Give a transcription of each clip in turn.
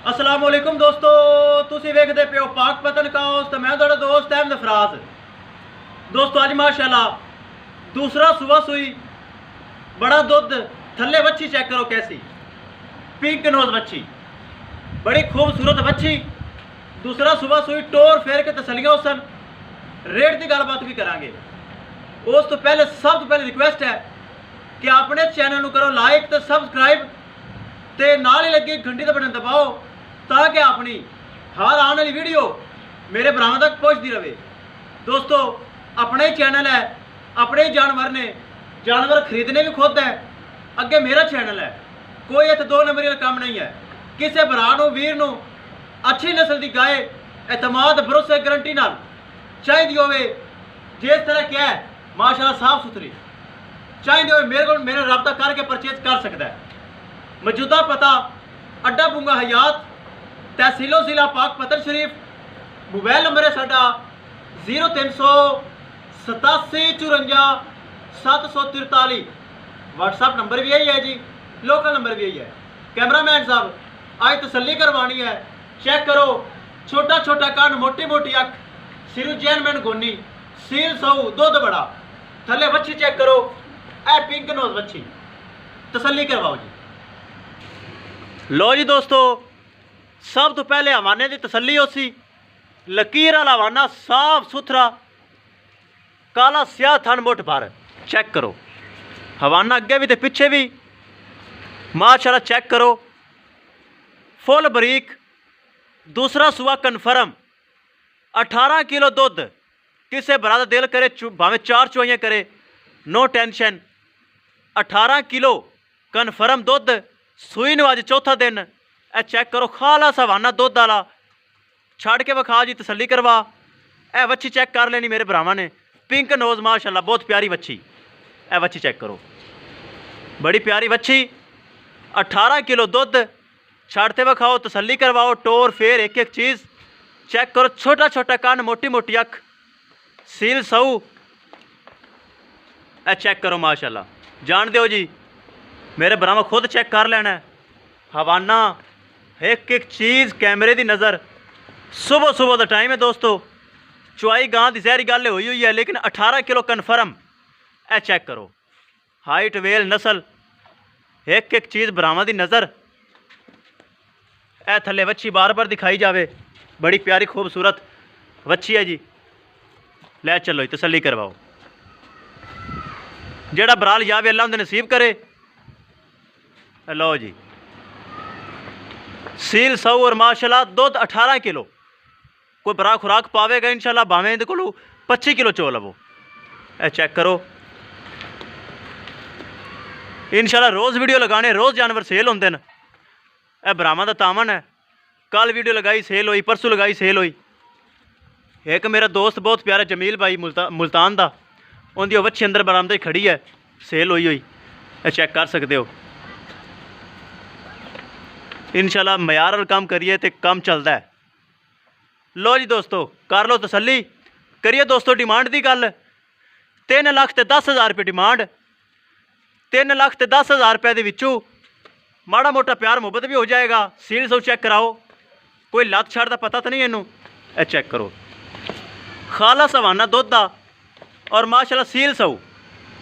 अस्सलाम वालेकुम दोस्तों, तुसी वेखदे पियो पाक पतन काउस ते मैं तुहाडा दोस्त अहमद फराज। दोस्तों अज माशाल्लाह दूसरा सुबह सुई बड़ा दुध थल्ले वच्छी चेक करो कैसी पिंक नोज वच्छी बड़ी खूबसूरत वच्छी। दूसरा सुबह सुई टोर फेर के तसलियां उसन रेट की गलबात भी करांगे। उस तो पहले सब तो पहले रिक्वेस्ट है कि अपने चैनल करो लाइक तो सबसक्राइब ते नाल ही लगी घंटी का बटन दबाओ ताकि अपनी हर आने वाली वीडियो मेरे भरावां तक पहुंचती रहे। दोस्तों अपना ही चैनल है, अपने ही जानवर ने, जानवर खरीदने भी खुद है, अगे मेरा चैनल है, कोई इत्थे दो नंबरी का काम नहीं है। किसी भरा नूं वीर नूं अच्छी नस्ल की गाय एतमाद भरोसे गारंटी नाल चाहिए होवे, जिस तरह क्या है माशाल्लाह साफ सुथरी चाहिए हो मेरे को मेरा रब्ता करके परचेज कर सकता है। मौजूदा पता अड्डा बुंगा हयात तहसीलो जिला पाक पतन शरीफ। मोबाइल नंबर है साडा 0387 व्हाट्सअप नंबर भी यही है जी, लोकल नंबर भी यही है। कैमरामैन साहब आज तसल्ली करवानी है, चेक करो छोटा छोटा कान मोटी मोटी अख सिरू जैनमैन गोनी सील सऊ दुध बड़ा थले वच्छी चेक करो ए पिंक नोज वच्छी तसल्ली करवाओ जी। लो जी दोस्तों सब तो पहले हवाने की तसल्ली होसी लकीर वाला हवाना साफ सुथरा काला स्याह थन मुठ भर चेक करो। हवाना अगे भी तो पिछे भी माशाल्लाह चेक करो फुल बरीक। दूसरा सुआ कन्फर्म 18 किलो दुध किसे भरा दा दिल करे भावें 4 चुआइयां करे नो टेंशन। 18 किलो कन्फर्म दुध सूई नू अज चौथा दिन ए चेक करो खाला सवाना दुध वाला छड़ के विखा जी तसल्ली करवा। ए वच्छी चेक कर लेनी मेरे भरावां ने पिंक नोज माशाल्लाह बहुत प्यारी वच्छी। ए वच्छी चेक करो बड़ी प्यारी वच्छी 18 किलो दुध छड़ते विखाओ तसल्ली करवाओ टोर फेर एक एक चीज़ चेक करो। छोटा छोटा कान मोटी मोटी अख सील सऊ ए चेक करो माशाल्लाह जान दो जी मेरे भरावां खुद चेक कर लेना हवाना एक एक चीज़ कैमरे की नज़र। सुबह सुबह का टाइम है दोस्तों, चुआई गां की जहरी गल हुई है लेकिन 18 किलो कन्फर्म ए चेक करो। हाइट वेल नस्ल एक एक चीज़ भरावां की नज़र। ए थले वच्छी बार बार दिखाई जावे बड़ी प्यारी खूबसूरत वच्छी है जी। लै चलो जी तसल्ली करवाओ जेड़ा बराल जावे अल्लाह उन्हें नसीब करे। लो जी सील सौ और माशाल्लाह दुध 18 किलो कोई बरा खुराक पावेगा इंशाल्लाह भावें इहदे कोलों 25 किलो चो लवो। ए चेक करो इंशाल्लाह रोज़ वीडियो लगाने रोज़ जानवर सेल होंदे न। ए भरावां दा तामन है, कल वीडियो लगाई सेल हुई, परसों लगाई सेल हुई। एक मेरा दोस्त बहुत प्यारा जमील भाई मुल्तान दा उनकी वच्छी अंदर बरामदे खड़ी है सेल हुई हुई ए चेक कर सकते हो। इंशाल्लाह मयार वाल काम करिए तो काम चलता है। लो जी दोस्तों कर लो तसल्ली करिए दोस्तों। डिमांड की गल 3,10,000 रुपये डिमांड। 3,10,000 रुपये के विचों माड़ा मोटा प्यार मुहब्बत भी हो जाएगा। सील सौ चेक कराओ कोई लत छड़ का पता तो नहीं इनू ए चेक करो खाला सवाना दुध का और माशाल्लाह सील सौ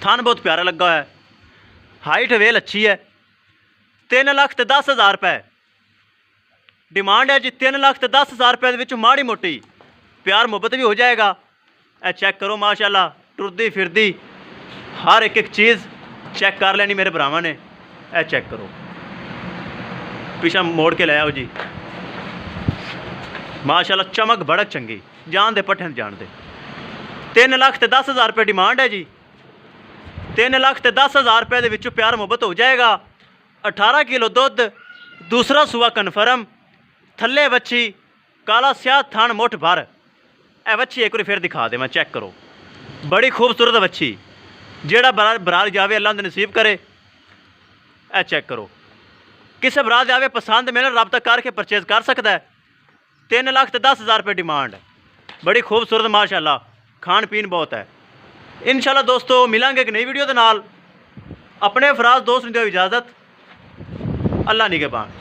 थान बहुत प्यारा लगा है। हाइट वेल अच्छी है। 3,10,000 रुपये डिमांड है जी। 3,10,000 रुपये के माड़ी मोटी प्यार मुहब्बत भी हो जाएगा। ए चेक करो माशाल्लाह टुरदी फिरदी हर एक एक चीज़ चेक कर लेनी मेरे भरावां ने। ए चेक करो पिछा मोड़ के ले आओ जी माशाल्लाह चमक भड़क चंगी जान दे पट्ठे जान दे। 3,10,000 रुपये डिमांड है जी। 3,10,000 रुपये के विचों प्यार मुहब्बत हो जाएगा। 18 किलो दुध दूसरा सुआ कन्फर्म थले वच्छी काला स्याह थान मुठ भर। ए वच्छी एक बार फिर दिखा दे मैं चेक करो बड़ी खूबसूरत वच्छी जेड़ा बराल जावे अल्लाह उन्हें नसीब करे। ए चेक करो किसी बराल जावे पसंद मेरे रब्ता करके परचेज कर सकता है। 3,10,000 रुपये डिमांड बड़ी खूबसूरत माशाल्लाह खान पीन बहुत है। इंशाल्लाह दोस्तों मिलांगे एक नई वीडियो के नाल। अपने फराज दोस्त ने दो इजाज़त। अल्लाह निगहबान।